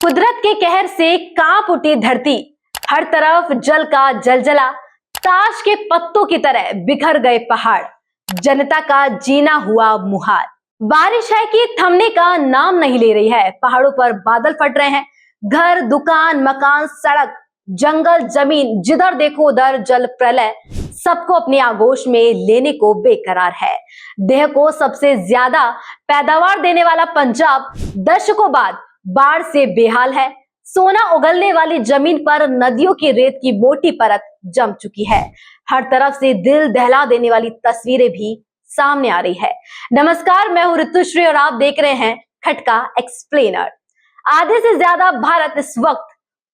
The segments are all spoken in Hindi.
कुदरत के कहर से कांप उठी धरती, हर तरफ जल का जलजला, ताश के पत्तों की तरह बिखर गए पहाड़, जनता का जीना हुआ मुहाल। बारिश है कि थमने का नाम नहीं ले रही है। पहाड़ों पर बादल फट रहे हैं, घर, दुकान, मकान, सड़क, जंगल, जमीन, जिधर देखो उधर जल प्रलय सबको अपनी आगोश में लेने को बेकरार है। देह को सबसे ज्यादा पैदावार देने वाला पंजाब दशकों बाद बाढ़ से बेहाल है। सोना उगलने वाली जमीन पर नदियों की रेत की मोटी परत जम चुकी है। हर तरफ से दिल दहला देने वाली तस्वीरें भी सामने आ रही है। नमस्कार, मैं हूं ऋतुश्री और आप देख रहे हैं खटका एक्सप्लेनर। आधे से ज्यादा भारत इस वक्त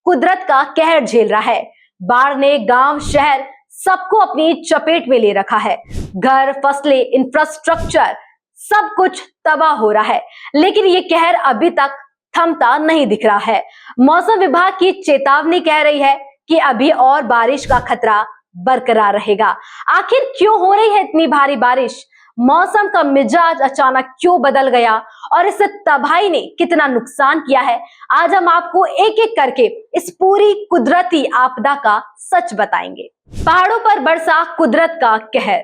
कुदरत का कहर झेल रहा है। बाढ़ ने गांव, शहर सबको अपनी चपेट में ले रखा है। घर, फसलें, इंफ्रास्ट्रक्चर सब कुछ तबाह हो रहा है, लेकिन ये कहर अभी तक थमता नहीं दिख रहा है। मौसम विभाग की चेतावनी कह रही है कि अभी और बारिश का खतरा बरकरार रहेगा। आखिर क्यों हो रही है इतनी भारी बारिश? मौसम का मिजाज अचानक क्यों बदल गया और इस तबाही ने कितना नुकसान किया है? आज हम आपको एक एक करके इस पूरी कुदरती आपदा का सच बताएंगे। पहाड़ों पर बरसा कुदरत का कहर।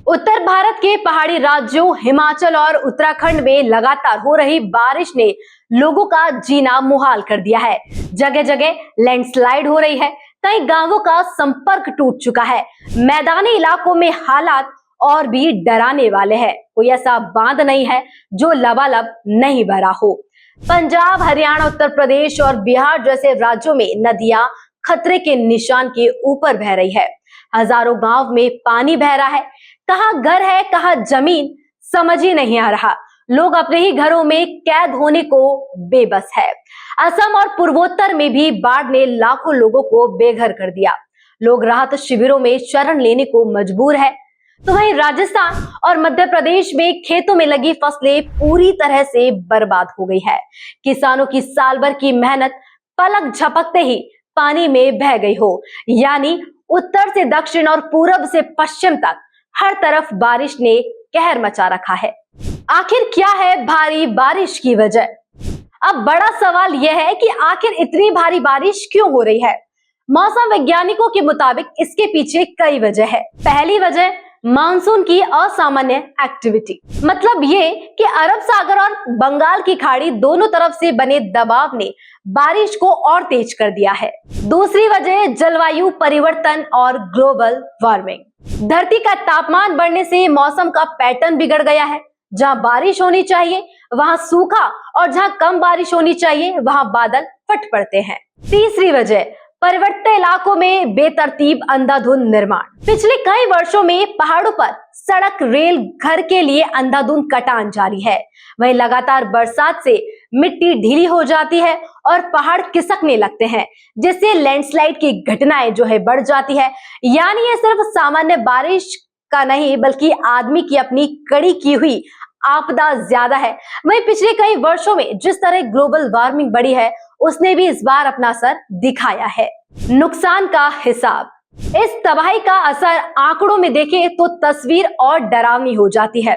उत्तर भारत के पहाड़ी राज्यों हिमाचल और उत्तराखंड में लगातार हो रही बारिश ने लोगों का जीना मुहाल कर दिया है। जगह जगह लैंडस्लाइड हो रही है, कई गांवों का संपर्क टूट चुका है। मैदानी इलाकों में हालात और भी डराने वाले हैं। कोई ऐसा बांध नहीं है जो लबालब नहीं भरा हो। पंजाब, हरियाणा, उत्तर प्रदेश और बिहार जैसे राज्यों में नदियां खतरे के निशान के ऊपर बह रही है। हजारों गांव में पानी बह रहा है। कहाँ घर है, कहाँ जमीन, समझ ही नहीं आ रहा। लोग अपने ही घरों में कैद होने को बेबस है। असम और पूर्वोत्तर में भी बाढ़ ने लाखों लोगों को बेघर कर दिया। लोग राहत शिविरों में शरण लेने को मजबूर है। तो वहीं राजस्थान और मध्य प्रदेश में खेतों में लगी फसलें पूरी तरह से बर्बाद हो गई है। किसानों की साल भर की मेहनत पलक झपकते ही पानी में बह गई हो। यानी उत्तर से दक्षिण और पूरब से पश्चिम तक हर तरफ बारिश ने कहर मचा रखा है। आखिर क्या है भारी बारिश की वजह? अब बड़ा सवाल यह है कि आखिर इतनी भारी बारिश क्यों हो रही है? मौसम वैज्ञानिकों के मुताबिक इसके पीछे कई वजह है। पहली वजह मानसून की असामान्य एक्टिविटी। मतलब ये कि अरब सागर और बंगाल की खाड़ी दोनों तरफ से बने दबाव ने बारिश को और तेज कर दिया है। दूसरी वजह जलवायु परिवर्तन और ग्लोबल वार्मिंग। धरती का तापमान बढ़ने से मौसम का पैटर्न बिगड़ गया है। जहां बारिश होनी चाहिए वहां सूखा और जहां कम बारिश होनी चाहिए वहां बादल फट पड़ते हैं। तीसरी वजह पर्वतीय इलाकों में बेतरतीब अंधाधुंध निर्माण। पिछले कई वर्षों में पहाड़ों पर सड़क, रेल, घर के लिए अंधाधुंध कटान जारी है। वहीं लगातार बरसात से मिट्टी ढीली हो जाती है और पहाड़ खिसकने लगते हैं, जिससे लैंडस्लाइड की घटनाएं जो है बढ़ जाती है। यानी ये सिर्फ सामान्य बारिश का नहीं बल्कि आदमी की अपनी कड़ी की हुई आपदा ज्यादा है। वहीं पिछले कई वर्षों में जिस तरह ग्लोबल वार्मिंग बढ़ी है उसने भी इस बार अपना असर दिखाया है। नुकसान का हिसाब। इस तबाही का असर आंकड़ों में देखें तो तस्वीर और डरावनी हो जाती है।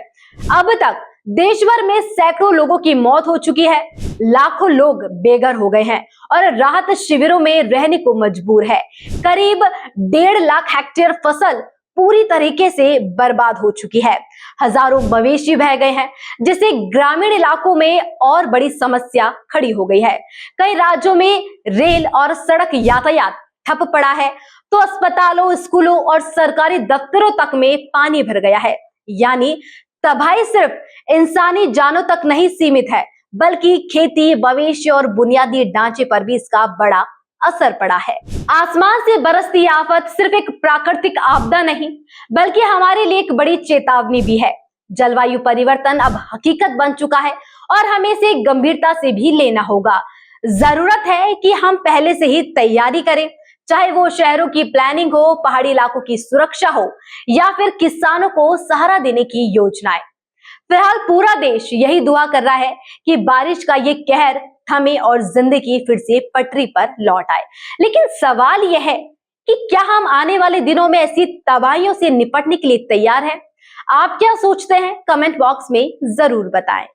अब तक देश भर में सैकड़ों लोगों की मौत हो चुकी है, लाखों लोग बेघर हो गए हैं और राहत शिविरों में रहने को मजबूर है। करीब 1.5 लाख हेक्टेयर फसल पूरी तरीके से बर्बाद हो चुकी है। हजारों मवेशी बह गए हैं, जिससे ग्रामीण इलाकों में और बड़ी समस्या खड़ी हो गई है। कई राज्यों में रेल और सड़क यातायात ठप पड़ा है, तो अस्पतालों, स्कूलों और सरकारी दफ्तरों तक में पानी भर गया है। यानी तबाही सिर्फ इंसानी जानों तक नहीं सीमित है, बल्कि खेती, मवेशी और बुनियादी ढांचे पर भी इसका बड़ा असर पड़ा है। आसमान से बरसती आफत सिर्फ एक प्राकृतिक आपदा नहीं बल्कि हमारे लिए एक बड़ी चेतावनी भी है। जलवायु परिवर्तन अब हकीकत बन चुका है और हमें इसे गंभीरता से भी लेना होगा। जरूरत है कि हम पहले से ही तैयारी करें, चाहे वो शहरों की प्लानिंग हो, पहाड़ी इलाकों की सुरक्षा हो या फिर किसानों को सहारा देने की योजनाएं। फिलहाल पूरा देश यही दुआ कर रहा है कि बारिश का ये कहर थमे और जिंदगी फिर से पटरी पर लौट आए। लेकिन सवाल यह है कि क्या हम आने वाले दिनों में ऐसी तबाहियों से निपटने के लिए तैयार हैं? आप क्या सोचते हैं? कमेंट बॉक्स में जरूर बताएं।